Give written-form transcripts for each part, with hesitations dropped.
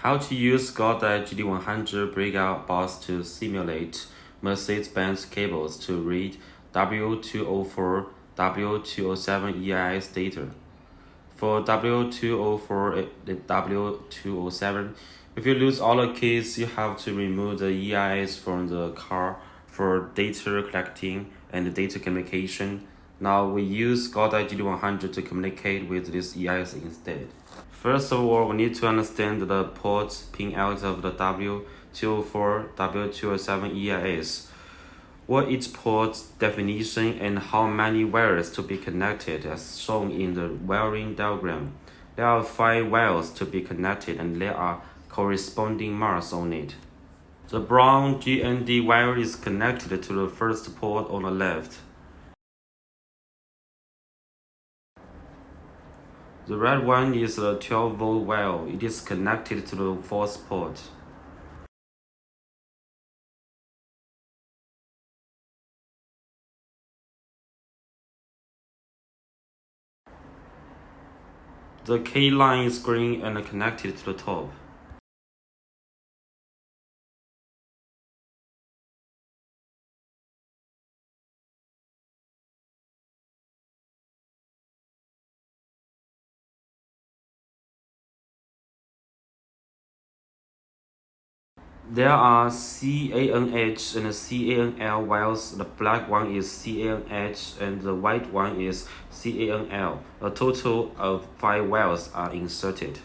How to use Godiag GT100 breakout box to simulate Mercedes-Benz cables to read W204 W207 EIS data. For W204 and W207, if you lose all the keys, you have to remove the EIS from the car for data collecting and data communication. Now we use Godiag GT100 to communicate with this EIS instead. First of all, we need to understand the port pin out of the W204 W207 EIS, what each port's definition and how many wires to be connected as shown in the wiring diagram. There are 5 wires to be connected and there are corresponding marks on it. The brown GND wire is connected to the first port on the left. The red one is a 12-volt wire. It is connected to the fourth port. The K line is green and connected to the top. There are CANH and CANL wires. The black one is CANH and the white one is CANL. A total of 5 wires are inserted.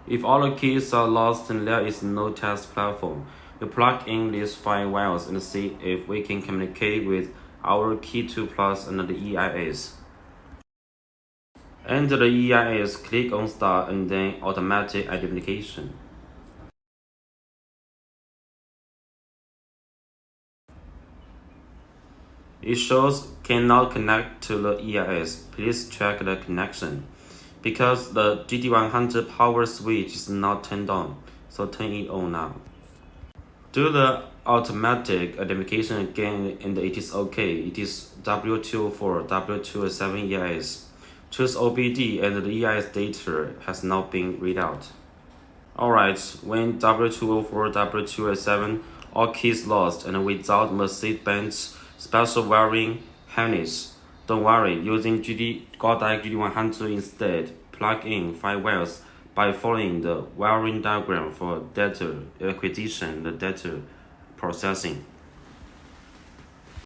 If all the keys are lost and there is no test platform, we plug in these 5 wires and see if we can communicate with our Key Tool Plus and the EIS. Enter the EIS, click on Start and then Automatic Identification. It shows cannot connect to the EIS. Please check the connection. Because the GT100 power switch is not turned on, so turn it on now. Do the automatic identification again and it is okay. It is W204 W207 EIS. Choose OBD and the EIS data has not been read out. Alright, when W204 W207 all keys lost and without Mercedes-Benz special wiring harness, don't worry, using Godiag GT100 instead, plug in 5 wires by following the wiring diagram for data acquisition and data processing.